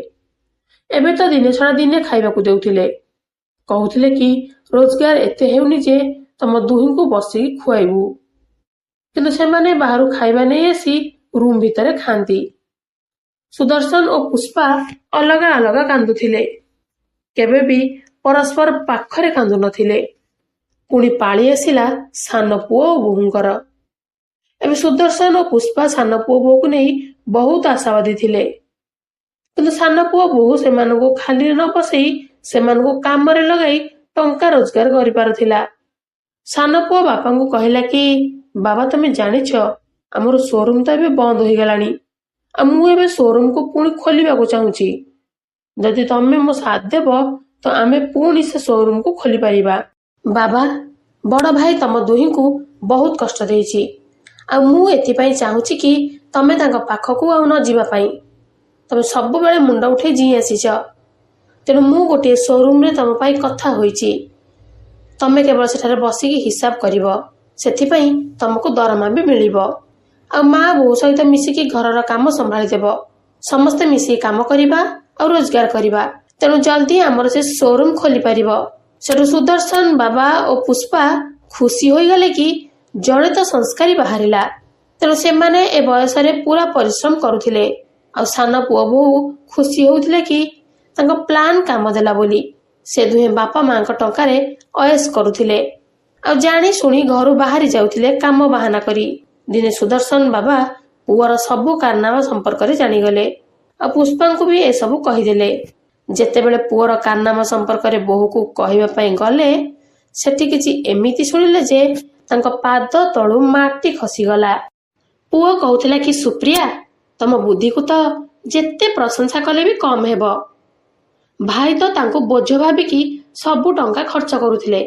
ଏବେ ତ ଦିନେ ଛଡା ଦିନେ ଖାଇବାକୁ ଦେଉଥିଲେ। କହୁଥିଲେ କି ରୋଜଗାର ଏତେ ହେଉନି ଯେ ତମ ଦୁହିଁଙ୍କୁ ବସିକି ଖୁଆଇବୁ, କିନ୍ତୁ ସେମାନେ ବାହାରୁ ଖାଇବା ନେଇ ଆସି ରୁମ ଭିତରେ ଖାଆନ୍ତି। ସୁଦର୍ଶନ ଓ ପୁଷ୍ପା ଅଲଗା ଅଲଗା କାନ୍ଦୁଥିଲେ, କେବେ ବି ପରସ୍ପର ପାଖରେ କାନ୍ଦୁ ନଥିଲେ। ପୁଣି ପାଳି ଆସିଲା ସାନ ପୁଅ ଓ ବୋହୂଙ୍କର। ଏବେ ସୁଦର୍ଶନ ଓ ପୁଷ୍ପା ସାନ ପୁଅ ବୋହୂକୁ ନେଇ ବହୁତ ଆଶାବାଦୀ ଥିଲେ, କିନ୍ତୁ ସାନ ପୁଅ ବୋହୂ ସେମାନଙ୍କୁ ଖାଲିରେ ନ ବସେଇ ସେମାନଙ୍କୁ କାମରେ ଲଗାଇ ଟଙ୍କା ରୋଜଗାର କରିପାରୁଥିଲା। ସାନ ପୁଅ ବାପାଙ୍କୁ କହିଲା କି ବାବା, ତମେ ଜାଣିଛ ଆମର ସୋରୁମ ତ ଏବେ ବନ୍ଦ ହୋଇଗଲାଣି, ଆଉ ମୁଁ ଏବେ ସୋରୁମକୁ ପୁଣି ଖୋଲିବାକୁ ଚାହୁଁଛି। ଯଦି ତମେ ମୋ ସାଥ ଦେବ ତ ଆମେ ପୁଣି ସେ ସୋରୁମକୁ ଖୋଲି ପାରିବା। ବାବା, ବଡ ଭାଇ ତମ ଦୁହିଁଙ୍କୁ ବହୁତ କଷ୍ଟ ଦେଇଛି, ଆଉ ମୁଁ ଏଥିପାଇଁ ଚାହୁଁଛି କି ତମେ ତାଙ୍କ ପାଖକୁ ଆଉ ନ ଯିବା ପାଇଁ। ତମେ ସବୁବେଳେ ମୁଣ୍ଡ ଉଠେଇ ଜିଇଁ ଆସିଛ, ତେଣୁ ମୁଁ ଗୋଟିଏ ସୋରୁମରେ ତମ ପାଇଁ କଥା ହୋଇଛି। ତମେ କେବଳ ସେଠାରେ ବସିକି ହିସାବ କରିବ, ସେଥିପାଇଁ ତମକୁ ଦରମା ବି ମିଳିବ, ଆଉ ମା ବୋଉ ସହିତ ମିଶିକି ଘରର କାମ ସମ୍ଭାଳିଦେବ। ସମସ୍ତେ ମିଶିକି କାମ କରିବା ଆଉ ରୋଜଗାର କରିବା, ତେଣୁ ଜଲ୍ଦି ଆମର ସେ ସୋରୁମ ଖୋଲି ପାରିବ। ସେଠୁ ସୁଦର୍ଶନ ବାବା ଓ ପୁଷ୍ପା ଖୁସି ହୋଇଗଲେ କି ଜଣେ ତ ସଂସ୍କାରୀ ବାହାରିଲା, ତେଣୁ ସେମାନେ ଏ ବୟସରେ ପୁରା ପରିଶ୍ରମ କରୁଥିଲେ, ଆଉ ସାନ ପୁଅ ବୋହୂ ଖୁସି ହେଉଥିଲେ କି ତାଙ୍କ ପ୍ଲାନ କାମ ଦେଲା ବୋଲି। ସେ ଦୁହେଁ ବାପା ମାଙ୍କ ଟଙ୍କାରେ ଅୟସ କରୁଥିଲେ, ଆଉ ଜାଣି ଶୁଣି ଘରୁ ବାହାରି ଯାଉଥିଲେ କାମ ବାହାନା କରି। ଦିନେ ସୁଦର୍ଶନ ବାବା ପୁଅର ସବୁ କାରନାମା ସମ୍ପର୍କରେ ଜାଣିଗଲେ, ଆଉ ପୁଷ୍ପାଙ୍କୁ ବି ଏସବୁ କହିଦେଲେ। ଯେତେବେଳେ ପୁଅର କାରନାମା ସମ୍ପର୍କରେ ବୋହୂକୁ କହିବା ପାଇଁ ଗଲେ, ସେଠି କିଛି ଏମିତି ଶୁଣିଲେ ଯେ ତାଙ୍କ ପାଦ ତଳୁ ମାଟି ଖସିଗଲା। ପୁଅ କହୁଥିଲା କି ସୁପ୍ରିୟା, ତମ ବୁଦ୍ଧିକୁ ତ ଯେତେ ପ୍ରଶଂସା କଲେ ବି କମ ହେବ। ଭାଇ ତ ତାଙ୍କୁ ବୋଝ ଭାବିକି ସବୁ ଟଙ୍କା ଖର୍ଚ୍ଚ କରୁଥିଲେ,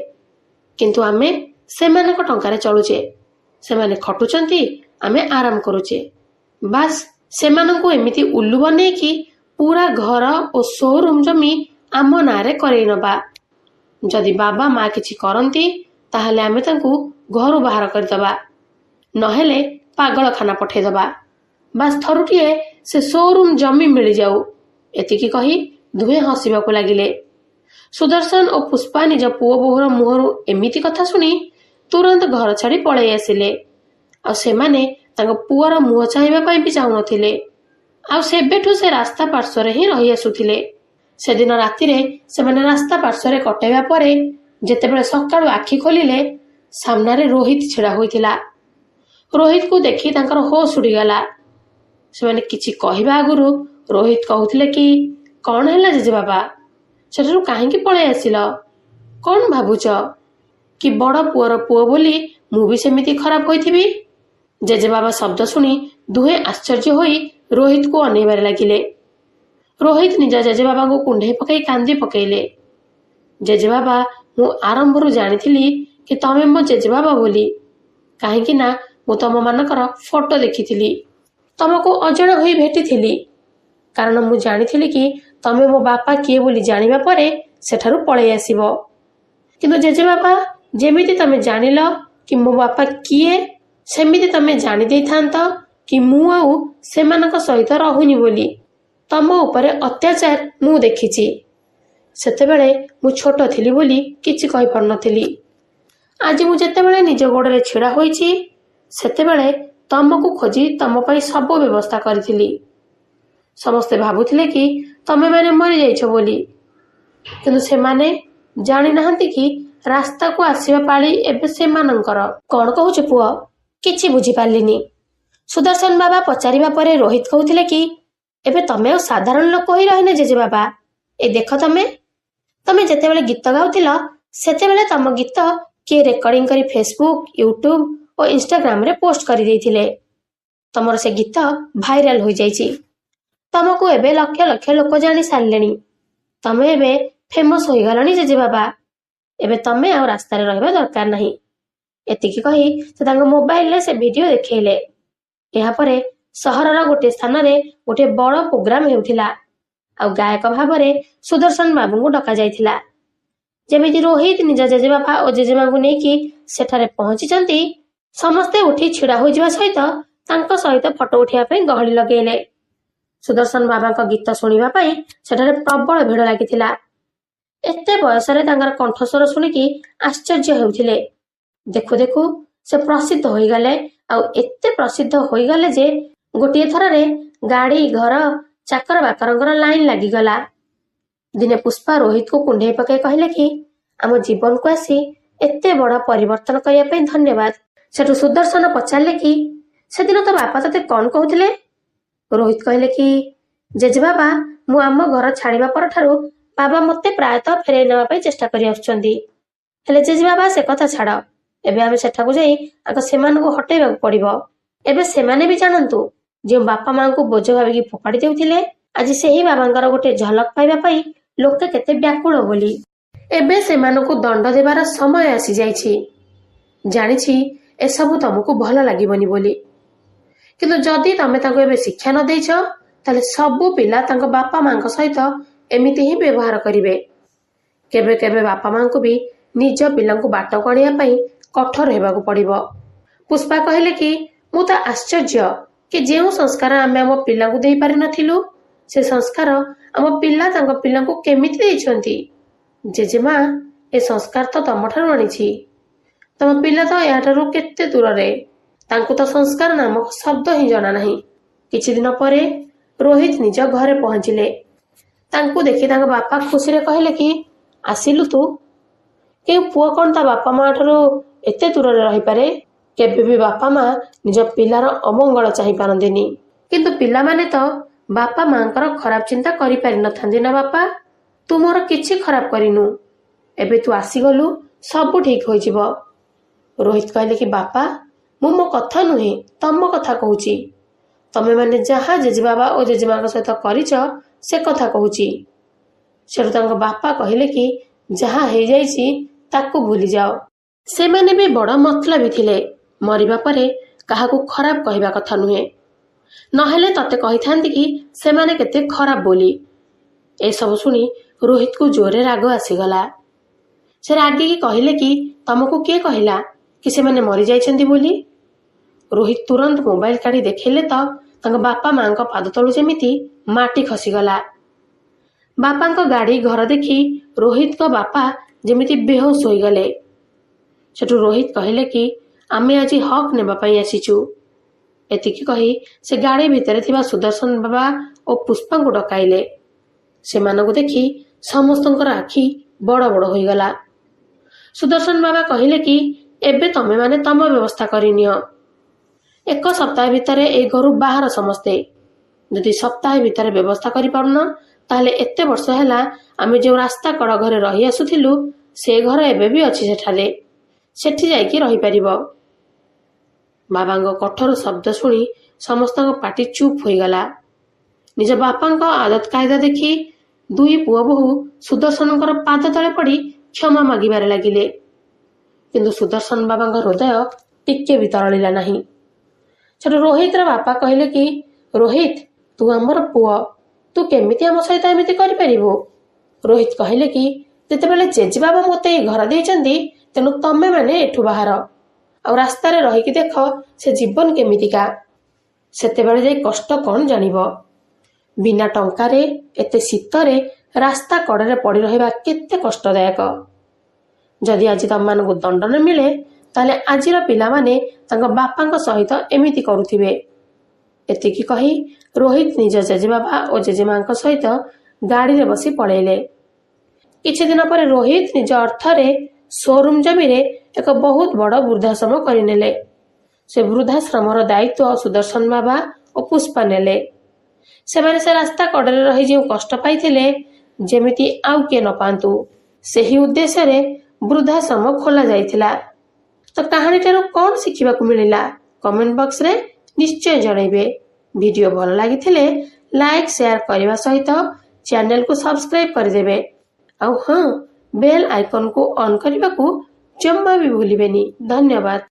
କିନ୍ତୁ ଆମେ ସେମାନଙ୍କ ଟଙ୍କାରେ ଚଳୁଛେ। ସେମାନେ ଖଟୁଛନ୍ତି, ଆମେ ଆରାମ କରୁଛେ। ବାସ୍ ସେମାନଙ୍କୁ ଏମିତି ଉଲ୍ଲୁ ବନେଇକି ପୁରା ଘର ଓ ସୋରୁମ ଜମି ଆମ ନାଁରେ କରେଇ ନବା। ଯଦି ବାବା ମା କିଛି କରନ୍ତି ତାହେଲେ ଆମେ ତାଙ୍କୁ ଘରୁ ବାହାର କରିଦବା, ନହେଲେ ପାଗଳଖାନା ପଠେଇଦବା। ବାସ୍ ଥରୁଟିଏ ସେ ସୋରୁମ ଜମି ମିଳିଯାଉ। ଏତିକି କହି ଦୁହେଁ ହସିବାକୁ ଲାଗିଲେ। ସୁଦର୍ଶନ ଓ ପୁଷ୍ପା ନିଜ ପୁଅ ବୋହୂର ମୁହଁରୁ ଏମିତି କଥା ଶୁଣି ତୁରନ୍ତ ଘର ଛାଡି ପଳେଇ ଆସିଲେ, ଆଉ ସେମାନେ ତାଙ୍କ ପୁଅର ମୁହଁ ଚାହିଁବା ପାଇଁ ବି ଚାହୁଁନଥିଲେ। ଆଉ ସେବେଠୁ ସେ ରାସ୍ତା ପାର୍ଶ୍ୱରେ ହିଁ ରହି ଆସୁଥିଲେ। ସେଦିନ ରାତିରେ ସେମାନେ ରାସ୍ତା ପାର୍ଶ୍ୱରେ କଟାଇବା ପରେ ଯେତେବେଳେ ସକାଳୁ ଆଖି ଖୋଲିଲେ, ସାମ୍ନାରେ ରୋହିତ ଛିଡା ହୋଇଥିଲା। ରୋହିତକୁ ଦେଖି ତାଙ୍କର ହୋସ ଉଡ଼ିଗଲା। ସେମାନେ କିଛି କହିବା ଆଗରୁ ରୋହିତ କହୁଥିଲେ କି କଣ ହେଲା ଜେଜେବାବା, ସେଠାରୁ କାହିଁକି ପଳେଇ ଆସିଲ? କଣ ଭାବୁଛ କି ବଡ ପୁଅର ପୁଅ ବୋଲି ମୁଁ ବି ସେମିତି ଖରାପ ହୋଇଥିବି? ଜେଜେବାବା ଶବ୍ଦ ଶୁଣି ଦୁହେଁ ଆଶ୍ଚର୍ଯ୍ୟ ହୋଇ ରୋହିତକୁ ଅନେଇବାରେ ଲାଗିଲେ। ରୋହିତ ନିଜ ଜେଜେବାବାଙ୍କୁ କୁଣ୍ଢେଇ ପକାଇ କାନ୍ଦି ପକାଇଲେ। ଜେଜେବାବା, ମୁଁ ଆରମ୍ଭରୁ ଜାଣିଥିଲି କି ତମେ ମୋ ଜେଜେବାବା ବୋଲି, କାହିଁକି ନା ମୁଁ ତମମାନଙ୍କର ଫଟୋ ଦେଖିଥିଲି। ତମକୁ ଅଜଣା ହୋଇ ଭେଟିଥିଲି, କାରଣ ମୁଁ ଜାଣିଥିଲି କି ତମେ ମୋ ବାପା କିଏ ବୋଲି ଜାଣିବା ପରେ ସେଠାରୁ ପଳେଇ ଆସିବ। କିନ୍ତୁ ଜେଜେବାବା, ଯେମିତି ତମେ ଜାଣିଲ କି ମୋ ବାପା କିଏ, ସେମିତି ତମେ ଜାଣି ଦେଇଥାନ୍ତ କି ମୁଁ ଆଉ ସେମାନଙ୍କ ସହିତ ରହୁନି ବୋଲି। ତମ ଉପରେ ଅତ୍ୟାଚାର ମୁଁ ଦେଖିଛି। ସେତେବେଳେ ମୁଁ ଛୋଟ ଥିଲି ବୋଲି କିଛି କହିପାରୁନଥିଲି। ଆଜି ମୁଁ ଯେତେବେଳେ ନିଜ ଗୋଡ଼ରେ ଛିଡ଼ା ହୋଇଛି, ସେତେବେଳେ ତମକୁ ଖୋଜି ତମ ପାଇଁ ସବୁ ବ୍ୟବସ୍ଥା କରିଥିଲି। ସମସ୍ତେ ଭାବୁଥିଲେ କି ତମେମାନେ ମରିଯାଇଛ ବୋଲି, କିନ୍ତୁ ସେମାନେ ଜାଣିନାହାନ୍ତି କି ରାସ୍ତାକୁ ଆସିବା ପାଳି ଏବେ ସେମାନଙ୍କର। କଣ କହୁଛ ପୁଅ? କିଛି ବୁଝିପାରିଲିନି। ସୁଦର୍ଶନ ବାବା ପଚାରିବା ପରେ ରୋହିତ କହୁଥିଲେ କି ଏବେ ତମେ ଆଉ ସାଧାରଣ ଲୋକ ହୋଇ ରହିନେ ଜେଜେବାବା। ଏ ଦେଖ, ତମେ ଯେତେବେଳେ ଗୀତ ଗାଉଥିଲ, ସେତେବେଳେ ତମ ଗୀତ କିଏ ରେକର୍ଡିଂ କରି ଫେସବୁକ୍, ୟୁଟ୍ୟୁବ ଓ ଇନଷ୍ଟାଗ୍ରାମରେ ପୋଷ୍ଟ କରିଦେଇଥିଲେ। ତମର ସେ ଗୀତ ଭାଇରାଲ ହୋଇଯାଇଛି। ତମକୁ ଏବେ ଲକ୍ଷ ଲକ୍ଷ ଲୋକ ଜାଣି ସାରିଲେଣି। ତମେ ଏବେ ଫେମସ୍ ହୋଇଗଲଣି ଜେଜେବାବା। ଏବେ ତମେ ଆଉ ରାସ୍ତାରେ ରହିବା ଦରକାର ନାହିଁ। ଏତିକି କହି ସେ ତାଙ୍କ ମୋବାଇଲରେ ସେ ଭିଡିଓ ଦେଖେଇଲେ। ଏହାପରେ ସହରର ଗୋଟିଏ ସ୍ଥାନରେ ଗୋଟିଏ ବଡ଼ ପ୍ରୋଗ୍ରାମ ହେଉଥିଲା, ଆଉ ଗାୟକ ଭାବରେ ସୁଦର୍ଶନ ବାବୁଙ୍କୁ ଡକାଯାଇଥିଲା। ଯେମିତି ରୋହିତ ନିଜ ଜେଜେବାପା ଓ ଜେଜେମାଙ୍କୁ ନେଇକି ସେଠାରେ ପହଞ୍ଚିଛନ୍ତି, ସମସ୍ତେ ଉଠି ଛିଡ଼ା ହୋଇଯିବା ସହିତ ତାଙ୍କ ସହିତ ଫଟୋ ଉଠିବା ପାଇଁ ଗହଳି ଲଗେଇଲେ। ସୁଦର୍ଶନ ବାବାଙ୍କ ଗୀତ ଶୁଣିବା ପାଇଁ ସେଠାରେ ପ୍ରବଳ ଭିଡ଼ ଲାଗିଥିଲା। ଏତେ ବୟସରେ ତାଙ୍କର କଣ୍ଠସ୍ୱର ଶୁଣିକି ଆଶ୍ଚର୍ଯ୍ୟ ହେଉଥିଲେ। ଦେଖୁ ଦେଖୁ ସେ ପ୍ରସିଦ୍ଧ ହୋଇଗଲେ, ଆଉ ଏତେ ପ୍ରସିଦ୍ଧ ହୋଇଗଲେ ଯେ ଗୋଟିଏ ଥରରେ ଗାଡ଼ି, ଘର, ଚାକର ବାକରଙ୍କର ଲାଇନ ଲାଗିଗଲା। ଦିନେ ପୁଷ୍ପା ରୋହିତକୁ କୁଣ୍ଢେଇ ପକାଇ କହିଲେ କି ଆମ ଜୀବନକୁ ଆସି ଏତେ ବଡ଼ ପରିବର୍ତ୍ତନ କରିବା ପାଇଁ ଧନ୍ୟବାଦ। ସେଠୁ ସୁଦର୍ଶନ ପଚାରିଲେ କି ସେଦିନ ତ ବାପା ତତେ କଣ କହୁଥିଲେ? ରୋହିତ କହିଲେ କି ଜେଜେବାବା, ମୁଁ ଆମ ଘର ଛାଡ଼ିବା ପରଠାରୁ ବାବା ମୋତେ ପ୍ରାୟତଃ ଫେରାଇ ନେବା ପାଇଁ ଚେଷ୍ଟା କରି ଆସୁଛନ୍ତି। ହେଲେ ଜେଜେବାବା, ସେ କଥା ଛାଡ଼। ଏବେ ଆମେ ସେଠାକୁ ଯାଇ ଆଗ ସେମାନଙ୍କୁ ହଟେଇବାକୁ ପଡ଼ିବ। ଏବେ ସେମାନେ ବି ଜାଣନ୍ତୁ, ଯେଉଁ ବାପା ମାଙ୍କୁ ବୋଝ ଭାବିକି ଫୋପାଡ଼ି ଦେଉଥିଲେ, ଆଜି ସେହି ବାବାଙ୍କର ଗୋଟେ ଝଲକ ପାଇବା ପାଇଁ ଲୋକେ କେତେ ବ୍ୟାକୁଳ ବୋଲି। ଏବେ ସେମାନଙ୍କୁ ଦଣ୍ଡ ଦେବାର ସମୟ ଆସିଯାଇଛି। ଜାଣିଛି ଏସବୁ ତମକୁ ଭଲ ଲାଗିବନି ବୋଲି, କିନ୍ତୁ ଯଦି ତମେ ତାଙ୍କୁ ଏବେ ଶିକ୍ଷା ନ ଦେଇଛ, ତାହେଲେ ସବୁ ପିଲା ତାଙ୍କ ବାପା ମାଙ୍କ ସହିତ ଏମିତି ହିଁ ବ୍ୟବହାର କରିବେ। କେବେ କେବେ ବାପା ମାଙ୍କୁ ବି ନିଜ ପିଲାଙ୍କୁ ବାଟକୁ ଆଣିବା ପାଇଁ କଠୋର ହେବାକୁ ପଡ଼ିବ। ପୁଷ୍ପା କହିଲେ କି ମୁଁ ତ ଆଶ୍ଚର୍ଯ୍ୟ କି ଯେଉଁ ସଂସ୍କାର ଆମେ ଆମ ପିଲାଙ୍କୁ ଦେଇପାରିନଥିଲୁ, ସେ ସଂସ୍କାର ଆମ ପିଲା ତାଙ୍କ ପିଲାଙ୍କୁ କେମିତି ଦେଇଛନ୍ତି। ଜେଜେମା, ଏ ସଂସ୍କାର ତ ତମଠାରୁ ଆଣିଛି। ତମ ପିଲା ତ ଏହାଠାରୁ କେତେ ଦୂରରେ। ତାଙ୍କୁ ତ ସଂସ୍କାର ନାମକ ଶବ୍ଦ ହିଁ ଜଣା ନାହିଁ। କିଛି ଦିନ ପରେ ରୋହିତ ନିଜ ଘରେ ପହଞ୍ଚିଲେ। ତାଙ୍କୁ ଦେଖି ତାଙ୍କ ବାପା ଖୁସିରେ କହିଲେ କି ଆସିଲୁ ତୁ। କେଉଁ ପୁଅ କଣ ତା ବାପା ମା ଠାରୁ ଏତେ ଦୂରରେ ରହିପାରେ? କେବେ ବି ବାପା ମା ନିଜ ପିଲାର ଅମଙ୍ଗଳ ଚାହିଁପାରନ୍ତିନି, କିନ୍ତୁ ପିଲାମାନେ ତ ବାପା ମାଙ୍କର ଖରାପ ଚିନ୍ତା କରିପାରିନଥାନ୍ତି ନା ବାପା। ତୁ ମୋର କିଛି ଖରାପ କରିନୁ। ଏବେ ତୁ ଆସିଗଲୁ, ସବୁ ଠିକ ହୋଇଯିବ। ରୋହିତ କହିଲେ କି ବାପା, ମୁଁ ମୋ କଥା ନୁହେଁ, ତମ କଥା କହୁଛି। ତମେମାନେ ଯାହା ଜେଜେବାବା ଓ ଜେଜେମାଙ୍କ ସହିତ କରିଛ, ସେ କଥା କହୁଛି। ସେଠୁ ତାଙ୍କ ବାପା କହିଲେ କି ଯାହା ହେଇଯାଇଛି ତାକୁ ଭୁଲିଯାଅ। ସେମାନେ ବି ବଡ଼ ମତଲବୀ ଥିଲେ। ମରିବା ପରେ କାହାକୁ ଖରାପ କହିବା କଥା ନୁହେଁ, ନହେଲେ ତତେ କହିଥାନ୍ତି କି ସେମାନେ କେତେ ଖରାପ ବୋଲି। ଏସବୁ ଶୁଣି ରୋହିତକୁ ଜୋରରେ ରାଗ ଆସିଗଲା। ସେ ରାଗିକି କହିଲେ କି ତମକୁ କିଏ କହିଲା କି ସେମାନେ ମରିଯାଇଛନ୍ତି ବୋଲି? ରୋହିତ ତୁରନ୍ତ ମୋବାଇଲ କାଢ଼ି ଦେଖେଇଲେ ତ ତାଙ୍କ ବାପା ମାଙ୍କ ପାଦ ତଳୁ ଯେମିତି ମାଟି ଖସିଗଲା। ବାପାଙ୍କ ଗାଡ଼ି, ଘର ଦେଖି ରୋହିତଙ୍କ ବାପା ଯେମିତି ବେହୋସ ହୋଇଗଲେ। ସେଠୁ ରୋହିତ କହିଲେ କି ଆମେ ଆଜି ହକ୍ ନେବା ପାଇଁ ଆସିଛୁ। ଏତିକି କହି ସେ ଗାଡ଼ି ଭିତରେ ଥିବା ସୁଦର୍ଶନ ବାବା ଓ ପୁଷ୍ପାଙ୍କୁ ଡକାଇଲେ। ସେମାନଙ୍କୁ ଦେଖି ସମସ୍ତଙ୍କର ଆଖି ବଡ଼ ବଡ଼ ହୋଇଗଲା। ସୁଦର୍ଶନ ବାବା କହିଲେ କି ଏବେ ତମେମାନେ ତମ ବ୍ୟବସ୍ଥା କରିନିଅ। 1 ସପ୍ତାହ ଭିତରେ ଏ ଘରୁ ବାହାର ସମସ୍ତେ। ଯଦି ସପ୍ତାହ ଭିତରେ ବ୍ୟବସ୍ଥା କରିପାରୁନ, ତାହେଲେ ଏତେ ବର୍ଷ ହେଲା ଆମେ ଯେଉଁ ରାସ୍ତା କଡ଼ ଘରେ ରହି ଆସୁଥିଲୁ, ସେ ଘର ଏବେ ବି ଅଛି ସେଠାରେ। ସେଠି ଯାଇକି ରହିପାରିବ। ବାବାଙ୍କ କଠୋର ଶବ୍ଦ ଶୁଣି ସମସ୍ତଙ୍କ ପାଟି ଚୁପ୍ ହୋଇଗଲା। ନିଜ ବାପାଙ୍କ ଆଦତ କାୟଦା ଦେଖି ଦୁଇ ପୁଅ ବୋହୂ ସୁଦର୍ଶନଙ୍କର ପାଦ ତଳେ ପଡ଼ି କ୍ଷମା ମାଗିବାରେ ଲାଗିଲେ। କିନ୍ତୁ ସୁଦର୍ଶନ ବାବାଙ୍କ ହୃଦୟ ଟିକେ ବି ତରଳିଲା ନାହିଁ। ସେଠୁ ରୋହିତର ବାପା କହିଲେ କି, ରୋହିତ, ତୁ ଆମର ପୁଅ, ତୁ କେମିତି ଆମ ସହିତ ଏମିତି କରିପାରିବୁ? ରୋହିତ କହିଲେ କି, ଯେତେବେଳେ ଜେଜେବାବା ମୋତେ ଏଇ ଘର ଦେଇଛନ୍ତି, ତେଣୁ ତମେ ମାନେ ଏଠୁ ବାହାର, ଆଉ ରାସ୍ତାରେ ରହିକି ଦେଖ ସେ ଜୀବନ କେମିତିକା। ସେତେବେଳେ ଯାଇ କଷ୍ଟ କ'ଣ ଜାଣିବ। ବିନା ଟଙ୍କାରେ ଏତେ ଶୀତରେ ରାସ୍ତା କଡ଼ରେ ପଡ଼ି ରହିବା କେତେ କଷ୍ଟଦାୟକ। ଯଦି ଆଜି ତମମାନଙ୍କୁ ଦଣ୍ଡ ନ ମିଳେ, ତାହେଲେ ଆଜିର ପିଲାମାନେ ତାଙ୍କ ବାପାଙ୍କ ସହିତ ଏମିତି କରୁଥିବେ। ଏତିକି କହି ରୋହିତ ନିଜ ଜେଜେବାବା ଓ ଜେଜେମାଙ୍କ ସହିତ ଗାଡ଼ିରେ ବସି ପଳେଇଲେ। କିଛି ଦିନ ପରେ ରୋହିତ ନିଜ ଅର୍ଥରେ ଶୋରୁମ ଜମିରେ ଏକ ବହୁତ ବଡ଼ ବୃଦ୍ଧାଶ୍ରମ କରିନେଲେ। ସେ ବୃଦ୍ଧାଶ୍ରମର ଦାୟିତ୍ୱ ସୁଦର୍ଶନ ବାବା ଓ ପୁଷ୍ପା ନେଲେ। ସେମାନେ ସେ ରାସ୍ତା କଡ଼ରେ ରହି ଯେଉଁ କଷ୍ଟ ପାଇଥିଲେ, ଯେମିତି ଆଉ କିଏ ନ ପାଆନ୍ତୁ, ସେହି ଉଦ୍ଦେଶ୍ୟରେ ବୃଦ୍ଧାଶ୍ରମ ଖୋଲା ଯାଇଥିଲା। ତ କାହାଣୀଠାରୁ କ'ଣ ଶିଖିବାକୁ ମିଳିଲା, କମେଣ୍ଟ ବକ୍ସରେ ନିଶ୍ଚୟ ଜଣାଇବେ। ଭିଡ଼ିଓ ଭଲ ଲାଗିଥିଲେ ଲାଇକ୍ ସେୟାର କରିବା ସହିତ ଚ୍ୟାନେଲକୁ ସବସ୍କ୍ରାଇବ କରିଦେବେ। ଆଉ ହଁ, ବେଲ୍ ଆଇକନକୁ ଅନ୍ କରିବାକୁ ଜମା ବି ଭୁଲିବେନି। ଧନ୍ୟବାଦ।